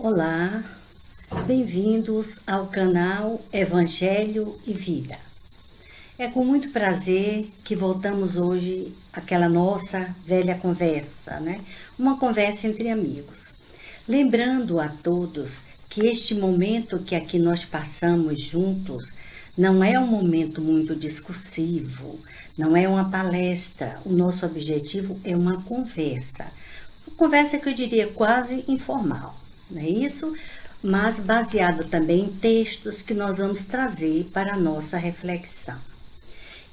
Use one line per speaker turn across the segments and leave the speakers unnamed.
Olá, bem-vindos ao canal Evangelho e Vida. É com muito prazer que voltamos hoje àquela nossa velha conversa, né? Uma conversa entre amigos. Lembrando a todos que este momento que aqui nós passamos juntos não é um momento muito discursivo, não é uma palestra. O nosso objetivo é uma conversa. Uma conversa que eu diria quase informal, não é isso? Mas baseado também em textos que nós vamos trazer para a nossa reflexão.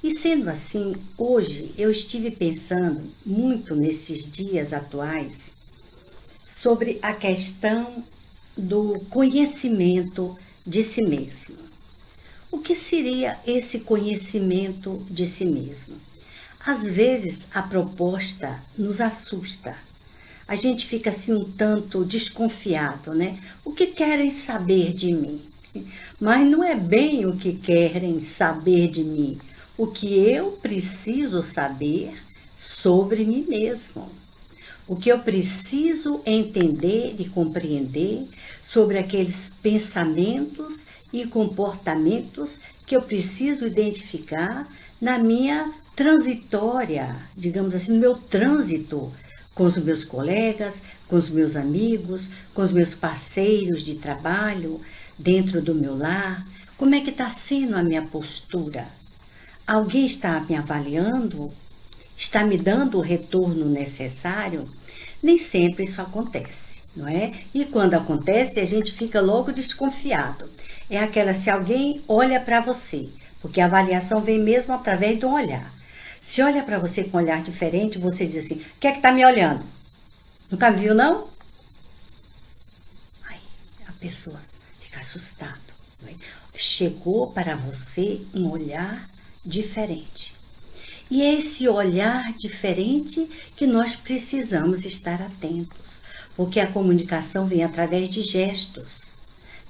E sendo assim, hoje eu estive pensando muito nesses dias atuais sobre a questão do conhecimento de si mesmo. O que seria esse conhecimento de si mesmo? Às vezes a proposta nos assusta. A gente fica assim um tanto desconfiado, né? O que querem saber de mim? Mas não é bem o que querem saber de mim, o que eu preciso saber sobre mim mesmo. O que eu preciso entender e compreender sobre aqueles pensamentos e comportamentos que eu preciso identificar na minha transitória, digamos assim, no meu trânsito com os meus colegas, com os meus amigos, com os meus parceiros de trabalho, dentro do meu lar. Como é que está sendo a minha postura? Alguém está me avaliando? Está me dando o retorno necessário? Nem sempre isso acontece, não é? E quando acontece, a gente fica logo desconfiado. É aquela, se alguém olha para você, porque a avaliação vem mesmo através de um olhar. Se olha para você com um olhar diferente, você diz assim, o que é que está me olhando? Nunca me viu, não? Aí a pessoa fica assustada. Não é? Chegou para você um olhar diferente. E é esse olhar diferente que nós precisamos estar atentos, porque a comunicação vem através de gestos,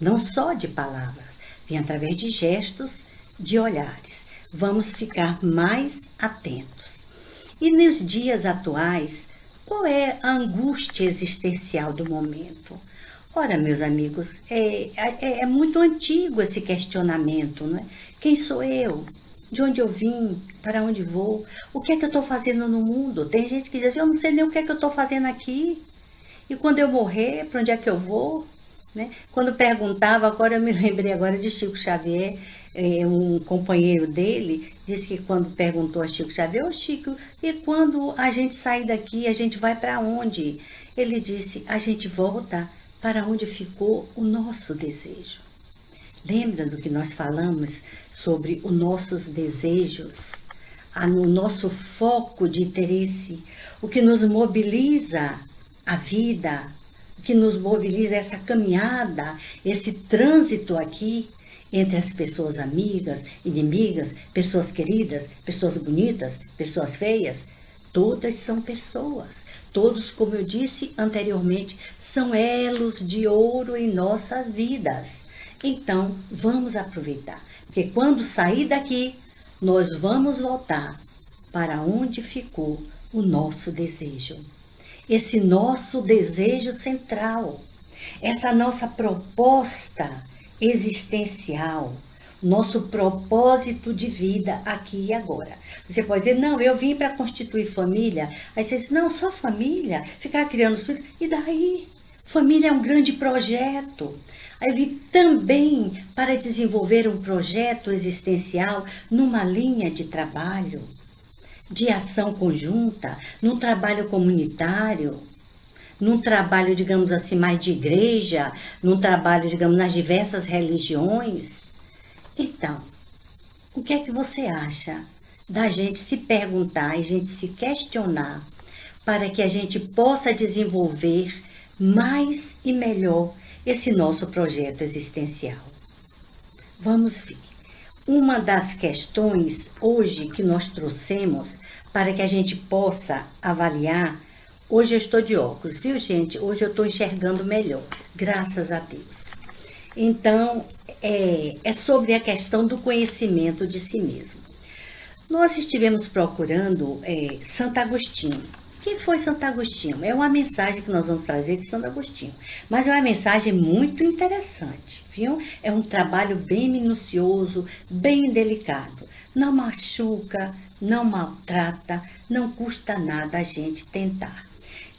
não só de palavras, vem através de gestos, de olhares. Vamos ficar mais atentos. E nos dias atuais, qual é a angústia existencial do momento? Ora, meus amigos, é muito antigo esse questionamento, não é? Quem sou eu? De onde eu vim? Para onde vou? O que é que eu estou fazendo no mundo? Tem gente que diz assim, eu não sei nem o que é que eu estou fazendo aqui. E quando eu morrer, para onde é que eu vou? Né? Quando perguntava, agora eu me lembrei agora de Chico Xavier, um companheiro dele disse que quando perguntou a Chico Xavier, ô Chico, e quando a gente sair daqui, a gente vai para onde? Ele disse, a gente volta para onde ficou o nosso desejo. Lembra do que nós falamos sobre os nossos desejos, o nosso foco de interesse, o que nos mobiliza a vida, o que nos mobiliza essa caminhada, esse trânsito aqui entre as pessoas amigas, inimigas, pessoas queridas, pessoas bonitas, pessoas feias. Todas são pessoas. Todos, como eu disse anteriormente, são elos de ouro em nossas vidas. Então, vamos aproveitar, porque quando sair daqui, nós vamos voltar para onde ficou o nosso desejo. Esse nosso desejo central, essa nossa proposta existencial, nosso propósito de vida aqui e agora. Você pode dizer, não, eu vim para constituir família. Aí você diz, não, só família, ficar criando filhos. E daí? Família é um grande projeto. Aí vim também para desenvolver um projeto existencial numa linha de trabalho, de ação conjunta, num trabalho comunitário, num trabalho, digamos assim, mais de igreja, num trabalho, digamos, nas diversas religiões. Então, o que é que você acha da gente se perguntar e a gente se questionar para que a gente possa desenvolver mais e melhor esse nosso projeto existencial? Vamos ver. Uma das questões hoje que nós trouxemos para que a gente possa avaliar, hoje eu estou de óculos, viu gente? Hoje eu estou enxergando melhor, graças a Deus. Então, é sobre a questão do conhecimento de si mesmo. Nós estivemos procurando Santo Agostinho. Quem foi Santo Agostinho? É uma mensagem que nós vamos trazer de Santo Agostinho, mas é uma mensagem muito interessante, viu? É um trabalho bem minucioso, bem delicado. Não machuca, não maltrata, não custa nada a gente tentar.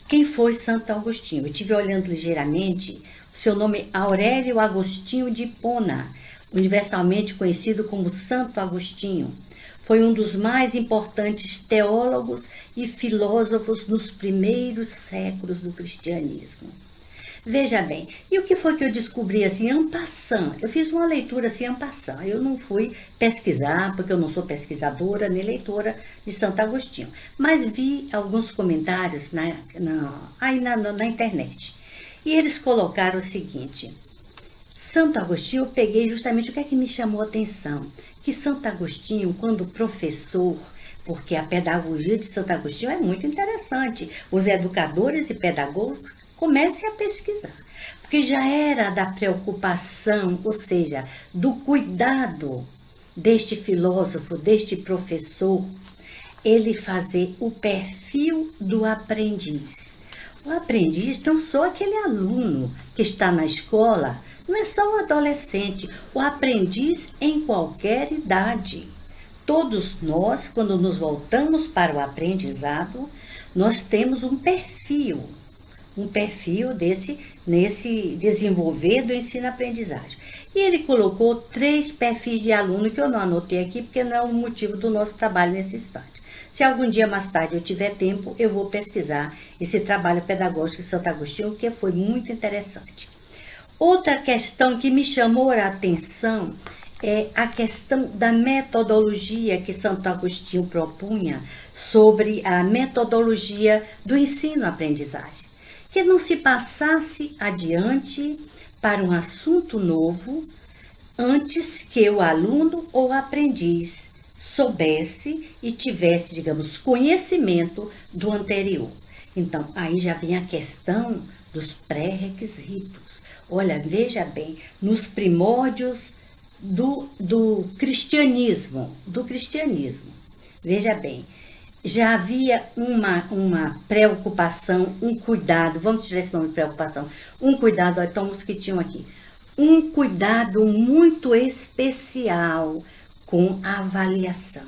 Quem foi Santo Agostinho? Eu estive olhando ligeiramente, o seu nome é Aurélio Agostinho de Hipona, universalmente conhecido como Santo Agostinho. Foi um dos mais importantes teólogos e filósofos nos primeiros séculos do cristianismo. Veja bem, e o que foi que eu descobri assim, en passant? Eu fiz uma leitura assim, en passant. Eu não fui pesquisar, porque eu não sou pesquisadora nem leitora de Santo Agostinho. Mas vi alguns comentários na internet. E eles colocaram o seguinte: Santo Agostinho, eu peguei justamente o que é que me chamou a atenção. Que Santo Agostinho, quando professor, porque a pedagogia de Santo Agostinho é muito interessante. Os educadores e pedagogos comecem a pesquisar. Porque já era da preocupação, ou seja, do cuidado deste filósofo, deste professor, ele fazer o perfil do aprendiz. O aprendiz não só aquele aluno que está na escola, não é só o adolescente, o aprendiz em qualquer idade. Todos nós, quando nos voltamos para o aprendizado, nós temos um perfil nesse desenvolver do ensino-aprendizagem. E ele colocou 3 perfis de aluno que eu não anotei aqui, porque não é o motivo do nosso trabalho nesse instante. Se algum dia mais tarde eu tiver tempo, eu vou pesquisar esse trabalho pedagógico de Santo Agostinho, que foi muito interessante. Outra questão que me chamou a atenção é a questão da metodologia que Santo Agostinho propunha sobre a metodologia do ensino-aprendizagem. Que não se passasse adiante para um assunto novo antes que o aluno ou aprendiz soubesse e tivesse, digamos, conhecimento do anterior. Então, aí já vem a questão dos pré-requisitos. Olha, veja bem, nos primórdios do cristianismo, veja bem, já havia uma preocupação, um cuidado, vamos tirar esse nome de preocupação, um cuidado, olha, tem um mosquitinho aqui, um cuidado muito especial com a avaliação.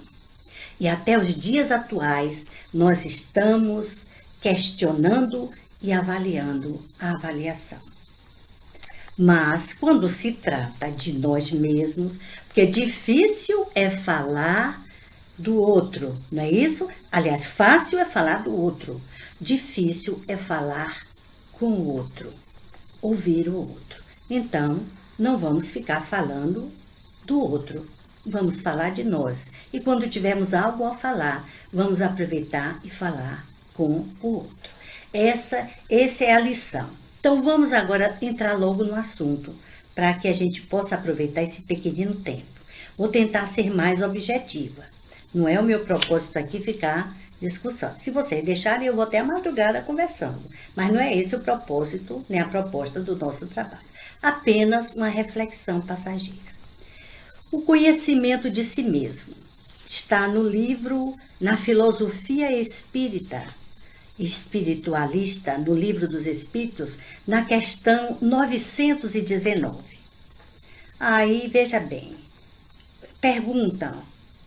E até os dias atuais, nós estamos questionando e avaliando a avaliação. Mas quando se trata de nós mesmos, porque difícil é falar do outro, não é isso? Aliás, fácil é falar do outro, difícil é falar com o outro, ouvir o outro. Então, não vamos ficar falando do outro, vamos falar de nós. E quando tivermos algo a falar, vamos aproveitar e falar com o outro. Essa é a lição. Então, vamos agora entrar logo no assunto, para que a gente possa aproveitar esse pequenino tempo. Vou tentar ser mais objetiva. Não é o meu propósito aqui ficar discussão. Se vocês deixarem, eu vou até a madrugada conversando. Mas não é esse o propósito, nem a proposta do nosso trabalho. Apenas uma reflexão passageira. O conhecimento de si mesmo está no livro Na Filosofia Espiritualista, no Livro dos Espíritos, na questão 919. Aí, veja bem,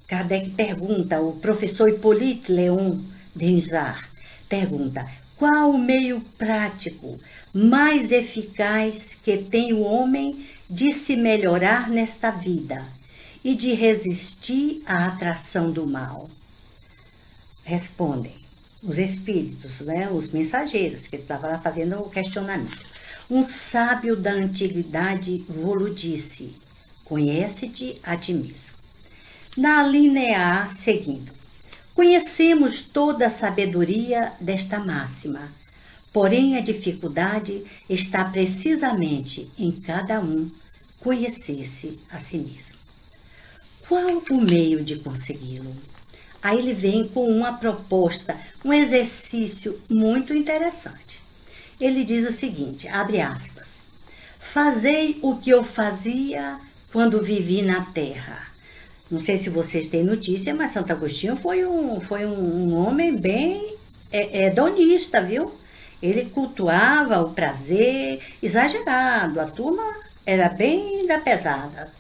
Kardec pergunta, o professor Hippolyte Léon Denisard pergunta: qual o meio prático mais eficaz que tem o homem de se melhorar nesta vida e de resistir à atração do mal? Respondem os espíritos, os mensageiros, que estavam lá fazendo o questionamento. Um sábio da antiguidade vos disse: conhece-te a ti mesmo. Na linha A, seguindo, conhecemos toda a sabedoria desta máxima, porém a dificuldade está precisamente em cada um conhecer-se a si mesmo. Qual o meio de consegui-lo? Aí ele vem com uma proposta, um exercício muito interessante. Ele diz o seguinte, abre aspas: fazei o que eu fazia quando vivi na terra. Não sei se vocês têm notícia, mas Santo Agostinho foi um homem bem hedonista, viu? Ele cultuava o prazer exagerado, a turma era bem da pesada.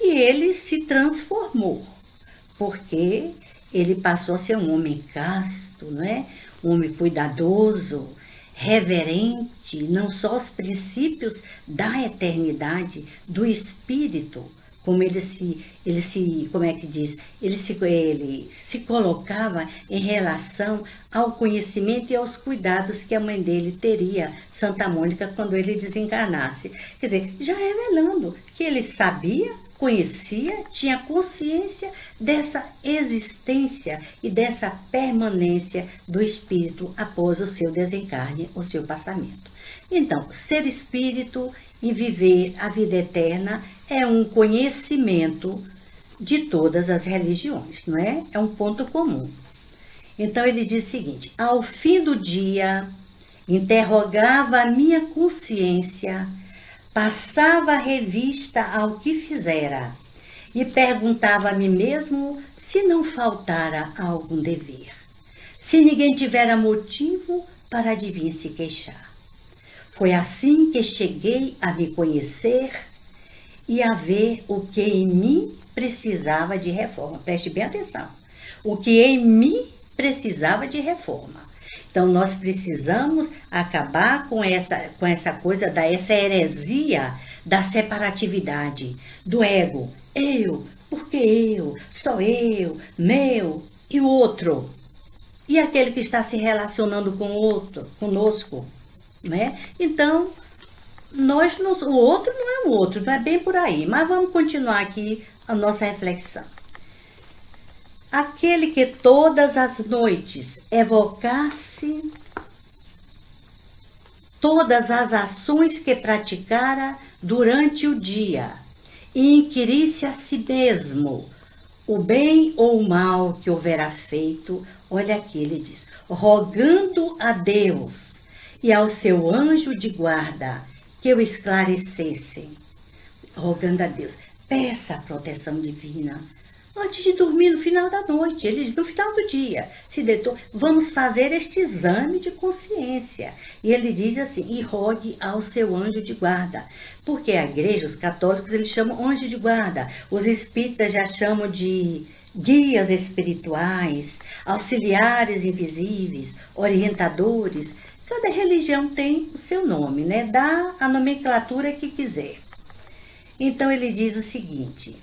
E ele se transformou, porque ele passou a ser um homem casto, não é? Um homem cuidadoso, reverente, não só aos princípios da eternidade, do espírito, como como é que diz? Ele se colocava em relação ao conhecimento e aos cuidados que a mãe dele teria, Santa Mônica, quando ele desencarnasse. Quer dizer, já revelando que ele sabia, conhecia, tinha consciência dessa existência e dessa permanência do espírito após o seu desencarne, o seu passamento. Então, ser espírito e viver a vida eterna é um conhecimento de todas as religiões, não é? É um ponto comum. Então ele diz o seguinte: ao fim do dia, interrogava a minha consciência, passava a revista ao que fizera e perguntava a mim mesmo se não faltara algum dever, se ninguém tivera motivo para de vir se queixar. Foi assim que cheguei a me conhecer e a ver o que em mim precisava de reforma. Preste bem atenção. O que em mim precisava de reforma. Então, nós precisamos acabar com essa coisa, essa heresia da separatividade, do ego. Eu, porque eu, só eu, meu e o outro. E aquele que está se relacionando com o outro, conosco, né? Então, o outro não é o outro, não é bem por aí. Mas vamos continuar aqui a nossa reflexão. Aquele que todas as noites evocasse todas as ações que praticara durante o dia e inquirisse a si mesmo o bem ou o mal que houvera feito, olha aqui, ele diz, rogando a Deus e ao seu anjo de guarda que o esclarecessem, rogando a Deus, peça a proteção divina, antes de dormir no final da noite, ele diz, no final do dia, se deitou, vamos fazer este exame de consciência. E ele diz assim, e rogue ao seu anjo de guarda. Porque a igreja, os católicos, eles chamam anjo de guarda. Os espíritas já chamam de guias espirituais, auxiliares invisíveis, orientadores. Cada religião tem o seu nome, né? Dá a nomenclatura que quiser. Então ele diz o seguinte: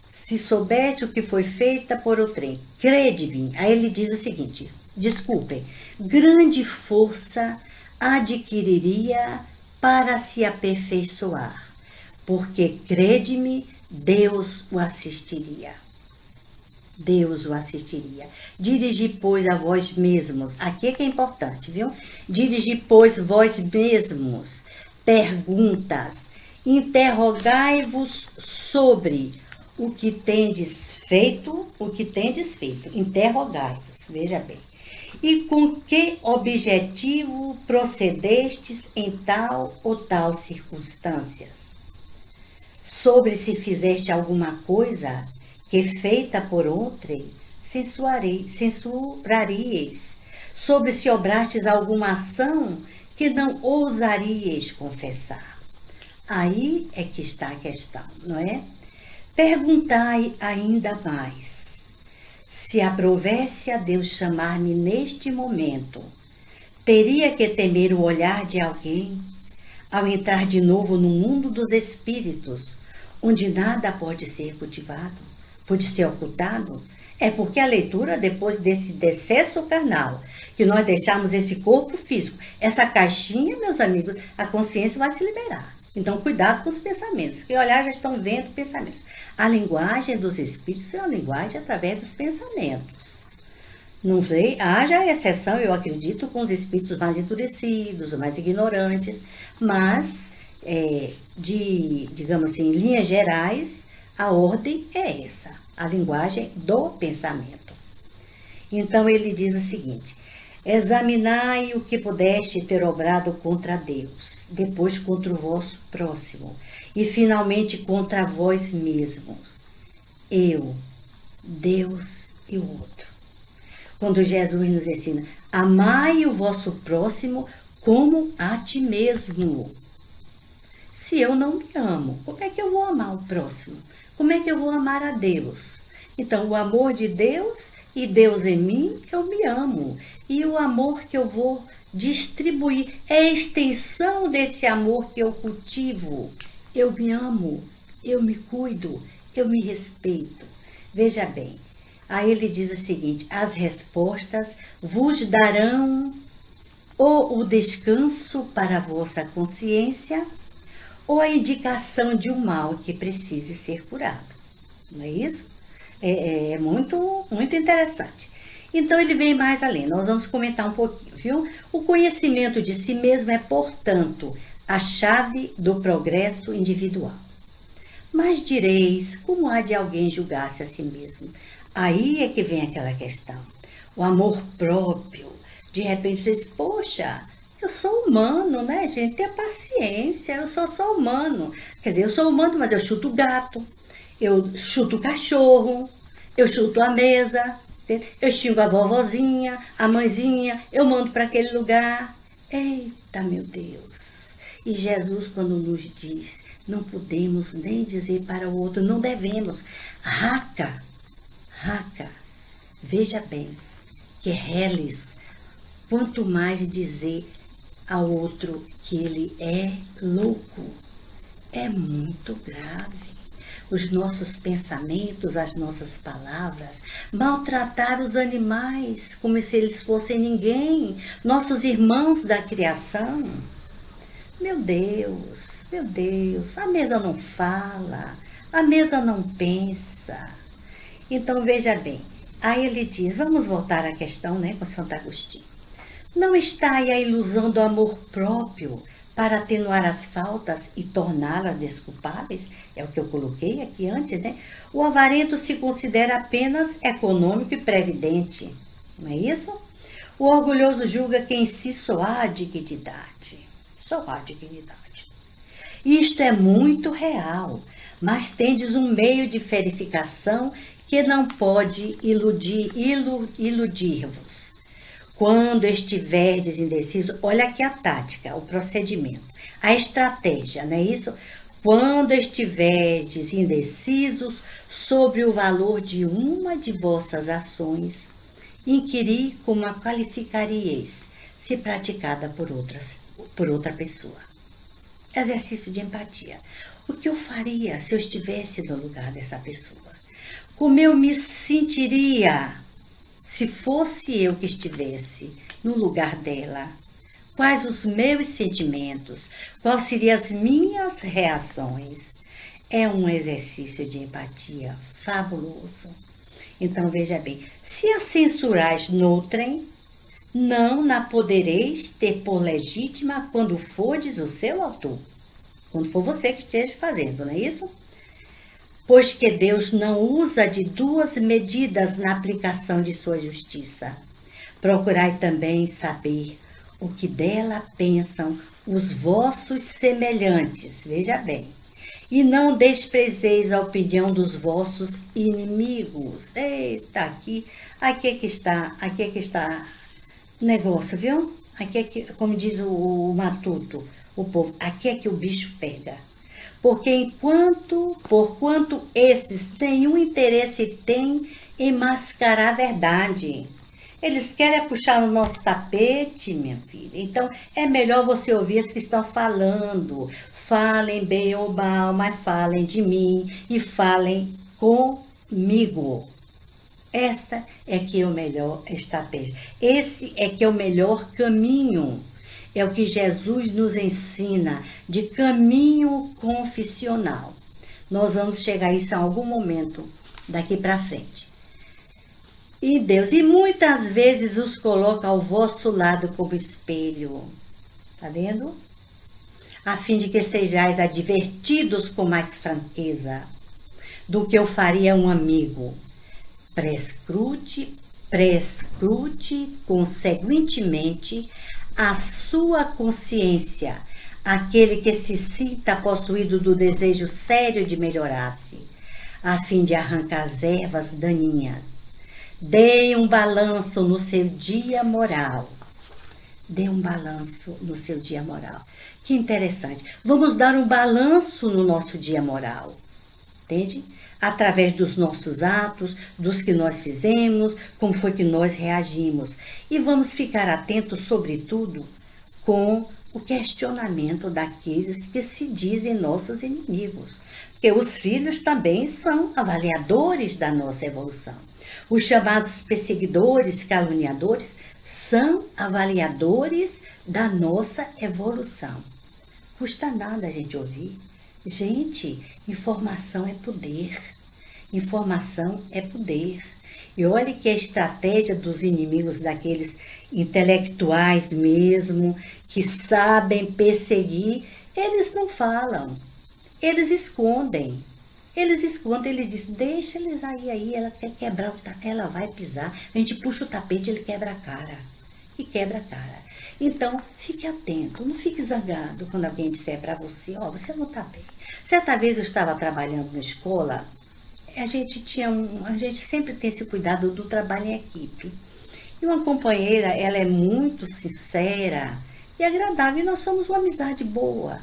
se soubesse o que foi feita por outrem, crede-me. Aí ele diz o seguinte, desculpem, grande força adquiriria para se aperfeiçoar, porque crede-me, Deus o assistiria. Deus o assistiria. Dirigi, pois, a vós mesmos, aqui é que é importante, viu? Dirigi, pois, vós mesmos perguntas, interrogai-vos sobre o que tendes feito, interrogai-vos, veja bem. E com que objetivo procedestes em tal ou tal circunstâncias? Sobre se fizeste alguma coisa que feita por outrem, censuraríeis. Sobre se obrastes alguma ação que não ousaríeis confessar. Aí é que está a questão, não é? Perguntai ainda mais, se aprovesse a Deus chamar-me neste momento, teria que temer o olhar de alguém, ao entrar de novo no mundo dos espíritos, onde nada pode ser cultivado, pode ser ocultado? É porque a leitura, depois desse decesso carnal, que nós deixamos esse corpo físico, essa caixinha, meus amigos, a consciência vai se liberar. Então, cuidado com os pensamentos, que olhar já estão vendo pensamentos. A linguagem dos espíritos é uma linguagem através dos pensamentos. Não sei, haja exceção, eu acredito, com os espíritos mais endurecidos, mais ignorantes, mas, digamos assim, em linhas gerais, a ordem é essa, a linguagem do pensamento. Então, ele diz o seguinte: examinai o que pudeste ter obrado contra Deus, depois contra o vosso próximo, e finalmente contra vós mesmos. Eu, Deus e o outro. quando Jesus nos ensina, amai o vosso próximo como a ti mesmo. Se eu não me amo, como é que eu vou amar o próximo? Como é que eu vou amar a Deus? Então, o amor de Deus e Deus em mim, eu me amo. E o amor que eu vou distribuir é a extensão desse amor que eu cultivo. Eu me amo, eu me cuido, eu me respeito. Veja bem, aí ele diz o seguinte, as respostas vos darão ou o descanso para a vossa consciência, ou a indicação de um mal que precise ser curado. Não é isso? É muito, muito interessante. Então ele vem mais além, nós vamos comentar um pouquinho, viu? O conhecimento de si mesmo é, portanto, a chave do progresso individual. Mas direis, como há de alguém julgar-se a si mesmo? Aí é que vem aquela questão. O amor próprio. De repente vocês, poxa, eu sou humano, né, gente? Tenha paciência, eu sou só humano. Quer dizer, eu sou humano, mas eu chuto o gato, eu chuto o cachorro, eu chuto a mesa, eu xingo a vovozinha, a mãezinha, eu mando para aquele lugar. Eita, meu Deus! E Jesus, quando nos diz, não podemos nem dizer para o outro, não devemos. Raca, veja bem, que é reles, quanto mais dizer ao outro que ele é louco, é muito grave. Os nossos pensamentos, as nossas palavras, maltratar os animais como se eles fossem ninguém, nossos irmãos da criação. Meu Deus, a mesa não fala, a mesa não pensa. Então veja bem, aí ele diz, vamos voltar à questão, né, com Santo Agostinho. Não está aí a ilusão do amor próprio para atenuar as faltas e torná-las desculpáveis? É o que eu coloquei aqui antes, né? O avarento se considera apenas econômico e previdente, não é isso? O orgulhoso julga que em si só há dignidade. Isto é muito real, mas tendes um meio de verificação que não pode iludir-vos. Quando estiverdes indeciso, olha aqui a tática, o procedimento, a estratégia, não é isso? Quando estiverdes indecisos sobre o valor de uma de vossas ações, inquiri como a qualificaríeis, se praticada por outra pessoa. Exercício de empatia. O que eu faria se eu estivesse no lugar dessa pessoa? Como eu me sentiria se fosse eu que estivesse no lugar dela? Quais os meus sentimentos? Quais seriam as minhas reações? É um exercício de empatia fabuloso. Então, veja bem, se a censurais noutrem, não na podereis ter por legítima quando fordes o seu autor. Quando for você que esteja fazendo, não é isso? Pois que Deus não usa de duas medidas na aplicação de sua justiça. Procurai também saber o que dela pensam os vossos semelhantes, veja bem, e não desprezeis a opinião dos vossos inimigos. Eita, aqui é que está o negócio, viu? Aqui é que, como diz o matuto, o povo, aqui é que o bicho pega. Porque porquanto esses nenhum interesse têm em mascarar a verdade. Eles querem puxar no nosso tapete, minha filha. Então, é melhor você ouvir os que estão falando. Falem bem ou mal, mas falem de mim e falem comigo. Esta é que é a melhor estratégia. Esse é que é o melhor caminho. É o que Jesus nos ensina de caminho confissional. Nós vamos chegar a isso em algum momento daqui para frente. E Deus, e muitas vezes os coloca ao vosso lado como espelho. Tá vendo? A fim de que sejais advertidos com mais franqueza do que eu faria um amigo. Prescrute consequentemente a sua consciência, aquele que se sinta possuído do desejo sério de melhorar-se, a fim de arrancar as ervas daninhas. Dê um balanço no seu dia moral. Dê um balanço no seu dia moral. Que interessante. Vamos dar um balanço no nosso dia moral. Entende? Através dos nossos atos, dos que nós fizemos, como foi que nós reagimos. E vamos ficar atentos, sobretudo, com o questionamento daqueles que se dizem nossos inimigos. Porque os filhos também são avaliadores da nossa evolução. Os chamados perseguidores, caluniadores, são avaliadores da nossa evolução. Custa nada a gente ouvir. Gente, informação é poder. Informação é poder. E olhe que a estratégia dos inimigos, daqueles intelectuais mesmo, que sabem perseguir, eles não falam. Eles escondem. Eles dizem, deixa eles aí, ela quer quebrar o tapete, ela vai pisar. A gente puxa o tapete, ele quebra a cara. E quebra a cara. Então, fique atento, não fique zangado quando alguém disser para você, você não está bem. Certa vez eu estava trabalhando na escola, a gente sempre tem esse cuidado do trabalho em equipe. E uma companheira, ela é muito sincera e agradável, e nós somos uma amizade boa.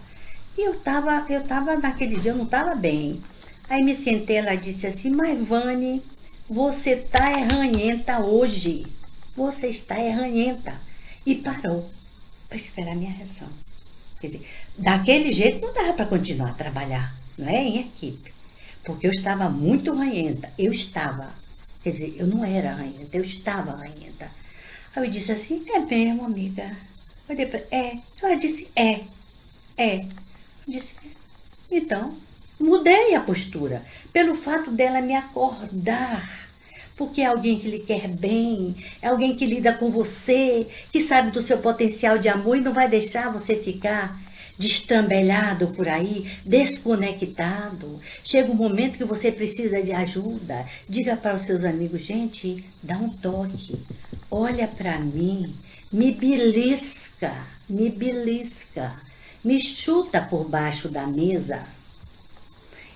E eu tava naquele dia, eu não estava bem. Aí me sentei, ela disse assim, mas Vani, você está ranhenta hoje. Você está ranhenta. E parou para esperar a minha reação. Quer dizer, daquele jeito não dava para continuar a trabalhar, não é? Em equipe. Porque eu estava muito ranhenta. Quer dizer, eu não era ranhenta, eu estava ranhenta. Aí eu disse assim, é mesmo, amiga? Eu disse, Ela disse, é. Eu disse, então, mudei a postura. Pelo fato dela me acordar. Porque é alguém que lhe quer bem, é alguém que lida com você, que sabe do seu potencial de amor e não vai deixar você ficar destrambelhado por aí, desconectado. Chega um momento que você precisa de ajuda. Diga para os seus amigos, gente, dá um toque, olha para mim, me belisca, me chuta por baixo da mesa.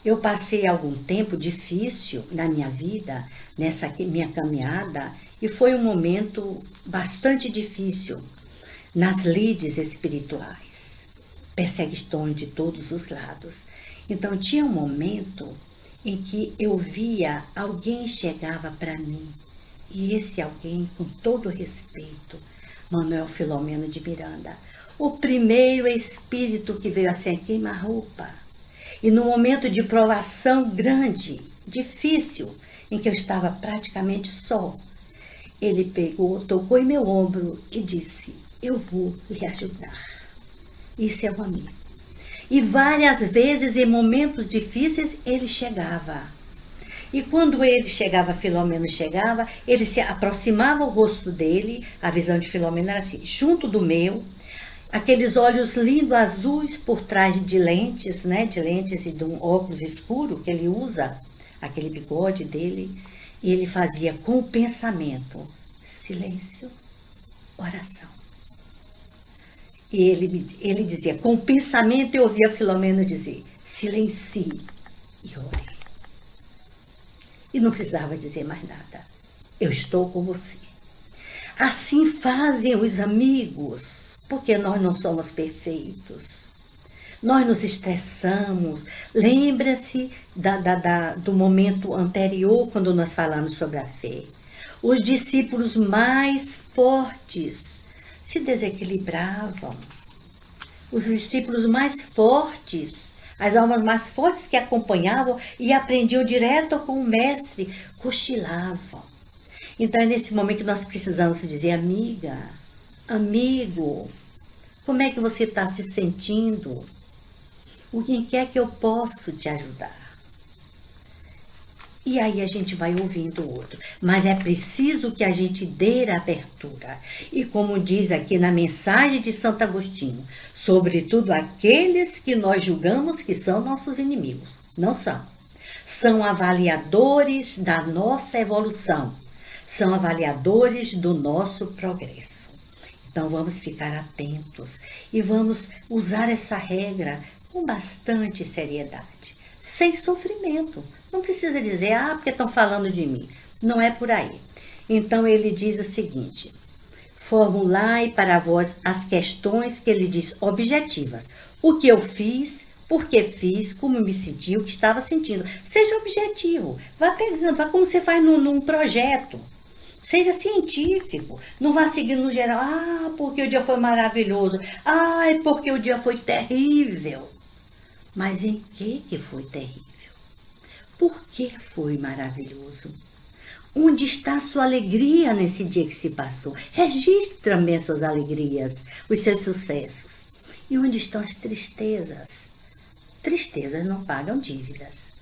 Eu passei algum tempo difícil na minha vida, nessa minha caminhada, e foi um momento bastante difícil nas lides espirituais, perseguições de todos os lados. Então tinha um momento em que eu via alguém chegava para mim, e esse alguém, com todo respeito, Manuel Filomeno de Miranda, o primeiro espírito que veio assim a queima-roupa. E no momento de provação grande, difícil, em que eu estava praticamente só, ele pegou, tocou em meu ombro e disse, eu vou lhe ajudar. Isso é um amigo. E várias vezes, em momentos difíceis, ele chegava. E quando ele chegava, Filomeno chegava, ele se aproximava o rosto dele, a visão de Filomeno era assim, junto do meu, aqueles olhos lindos, azuis, por trás de lentes, né? De lentes e de um óculos escuro que ele usa, aquele bigode dele. E ele fazia com o pensamento, silêncio, oração. E ele dizia, com o pensamento eu ouvia Filomeno dizer, silencie e ore. E não precisava dizer mais nada. Eu estou com você. Assim fazem os amigos. Porque nós não somos perfeitos. Nós nos estressamos. Lembra-se do momento anterior, quando nós falamos sobre a fé. Os discípulos mais fortes se desequilibravam. Os discípulos mais fortes, as almas mais fortes que acompanhavam e aprendiam direto com o mestre, cochilavam. Então é nesse momento que nós precisamos dizer, amiga, amigo, como é que você está se sentindo? O que é que eu posso te ajudar? E aí a gente vai ouvindo o outro. Mas é preciso que a gente dê a abertura. E como diz aqui na mensagem de Santo Agostinho, sobretudo aqueles que nós julgamos que são nossos inimigos. Não são. São avaliadores da nossa evolução. São avaliadores do nosso progresso. Então vamos ficar atentos e vamos usar essa regra com bastante seriedade, sem sofrimento. Não precisa dizer, porque estão falando de mim. Não é por aí. Então ele diz o seguinte: formulai para vós as questões que ele diz objetivas. O que eu fiz, por que fiz, como me senti, o que estava sentindo. Seja objetivo. Vá pegando, vá como você faz num projeto. Seja científico. Não vá seguindo no geral. Ah, porque o dia foi maravilhoso. Ah, é porque o dia foi terrível. Mas em que foi terrível? Por que foi maravilhoso? Onde está a sua alegria nesse dia que se passou? Registre também as suas alegrias, os seus sucessos. E onde estão as tristezas? Tristezas não pagam dívidas.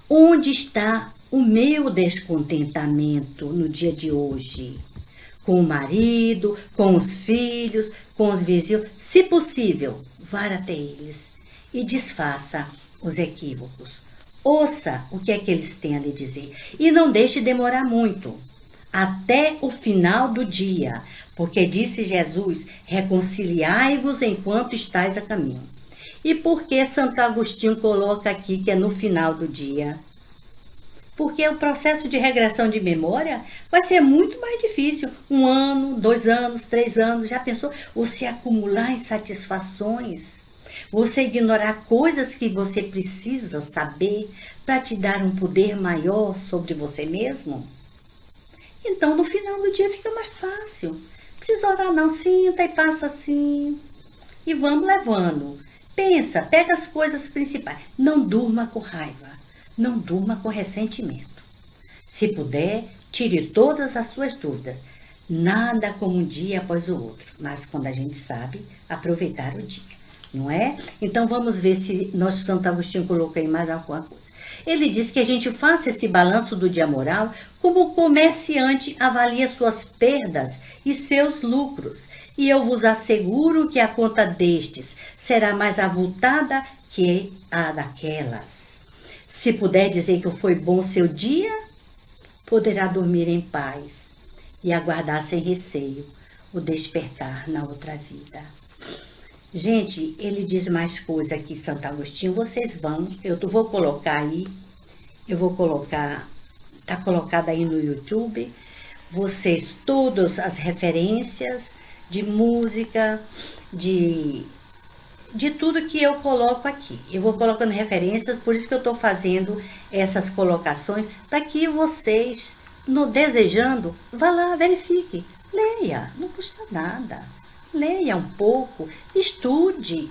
Onde está o meu descontentamento no dia de hoje? Com o marido, com os filhos, com os vizinhos. Se possível, vá até eles e desfaça os equívocos. Ouça o que é que eles têm a lhe dizer. E não deixe demorar muito, até o final do dia, porque disse Jesus, reconciliai-vos enquanto estáis a caminho. E por que Santo Agostinho coloca aqui que é no final do dia? Porque o processo de regressão de memória vai ser muito mais difícil. 1 ano, 2 anos, 3 anos, já pensou? Você acumular insatisfações, você ignorar coisas que você precisa saber para te dar um poder maior sobre você mesmo? Então, no final do dia fica mais fácil. Não precisa orar não, sinta e passa assim. E vamos levando. Pensa, pega as coisas principais. Não durma com raiva. Não durma com ressentimento. Se puder, tire todas as suas dúvidas. Nada como um dia após o outro. Mas quando a gente sabe, aproveitar o dia. Não é? Então vamos ver se nosso Santo Agostinho colocou aí mais alguma coisa. Ele diz que a gente faça esse balanço do dia moral como o comerciante avalia suas perdas e seus lucros. E eu vos asseguro que a conta destes será mais avultada que a daquelas. Se puder dizer que foi bom seu dia, poderá dormir em paz e aguardar sem receio o despertar na outra vida. Gente, ele diz mais coisa aqui, Santo Agostinho, vocês vão, eu vou colocar aí, tá colocado aí no YouTube, vocês, todas as referências de música, de tudo que eu coloco aqui. Eu vou colocando referências, por isso que eu estou fazendo essas colocações, para que vocês, no desejando, vá lá, verifique, leia, não custa nada. Leia um pouco, estude,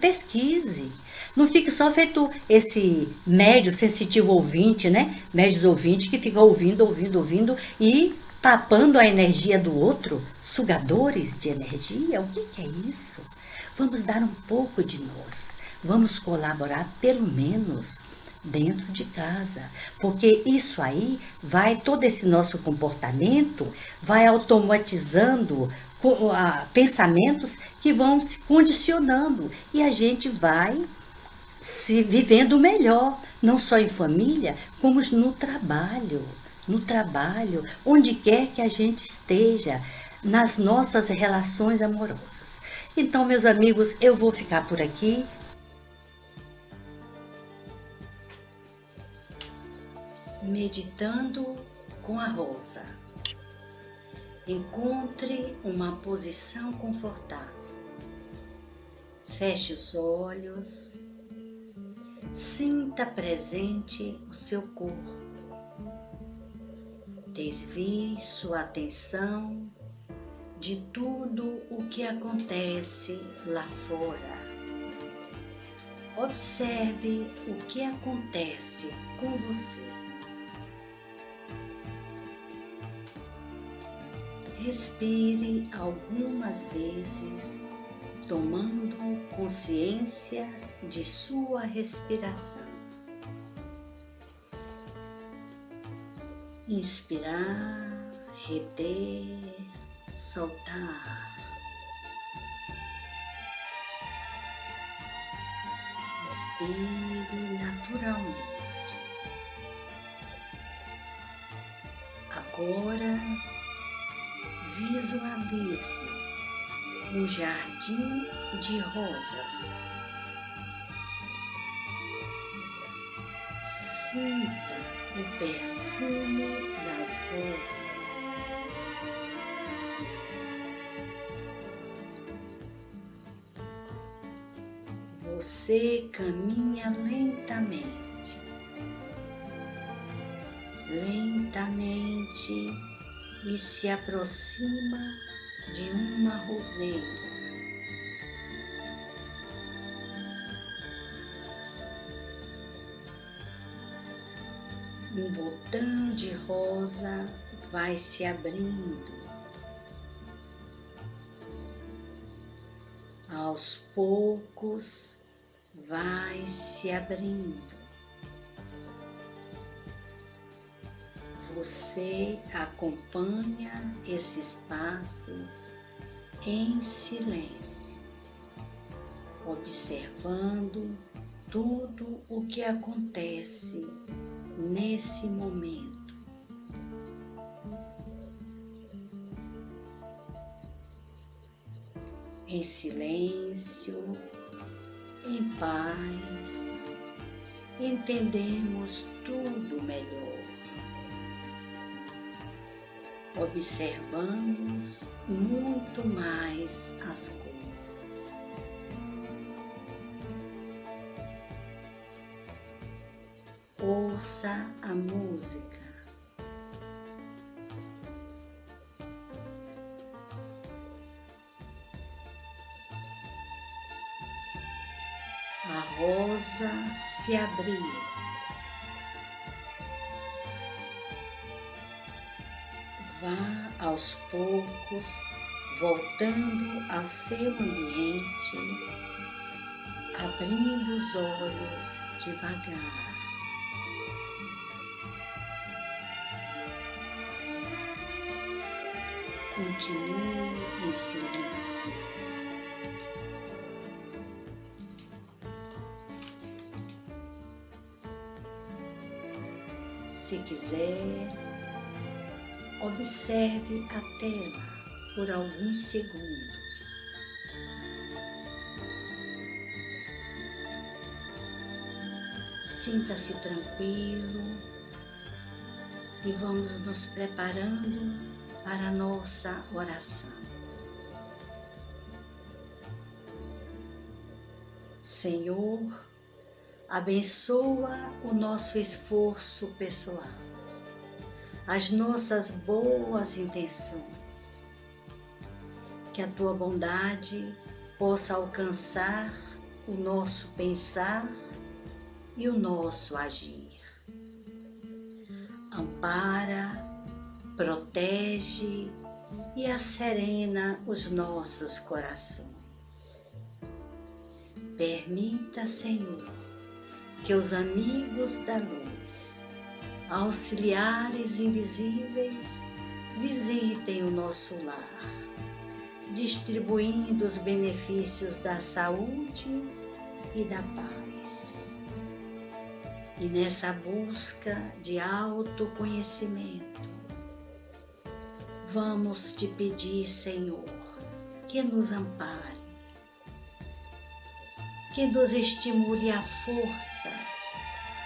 pesquise. Não fique só feito esse médio sensitivo ouvinte, né? Médios ouvinte que fica ouvindo e papando a energia do outro, sugadores de energia. O que é isso? Vamos dar um pouco de nós. Vamos colaborar pelo menos dentro de casa, porque isso aí todo esse nosso comportamento vai automatizando pensamentos que vão se condicionando e a gente vai se vivendo melhor, não só em família, como no trabalho, onde quer que a gente esteja, nas nossas relações amorosas. Então, meus amigos, eu vou ficar por aqui. Meditando com a Rosa. Encontre uma posição confortável. Feche os olhos. Sinta presente o seu corpo. Desvie sua atenção de tudo o que acontece lá fora. Observe o que acontece com você. Respire algumas vezes, tomando consciência de sua respiração. Inspirar, reter, soltar. Respire naturalmente. Agora, visualize um jardim de rosas. Sinta o perfume das rosas. você caminha lentamente, lentamente, e se aproxima de uma roseira. Um botão de rosa vai se abrindo. Aos poucos vai se abrindo. Você acompanha esses passos em silêncio, observando tudo o que acontece nesse momento. Em silêncio, em paz, entendemos tudo melhor. Observamos muito mais as coisas. Ouça a música. A rosa se abriu. Vá aos poucos, voltando ao seu ambiente, abrindo os olhos devagar. Continue em silêncio. Se quiser, observe a tela por alguns segundos. Sinta-se tranquilo e vamos nos preparando para a nossa oração. Senhor, abençoa o nosso esforço pessoal, as nossas boas intenções, que a Tua bondade possa alcançar o nosso pensar e o nosso agir. Ampara, protege e asserena os nossos corações. Permita, Senhor, que os amigos da luz, auxiliares invisíveis, visitem o nosso lar, distribuindo os benefícios da saúde e da paz. E nessa busca de autoconhecimento, vamos te pedir, Senhor, que nos ampare, que nos estimule a força,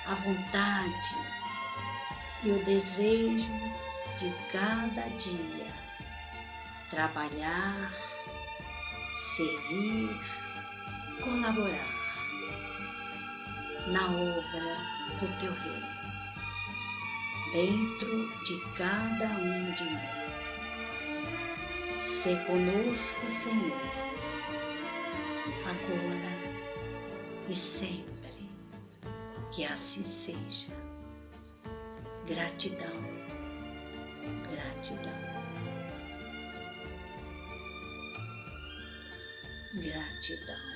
a vontade e o desejo de cada dia trabalhar, servir, colaborar na obra do Teu reino, dentro de cada um de nós. Sê conosco, Senhor, agora e sempre, que assim seja. Gratidão, gratidão, gratidão.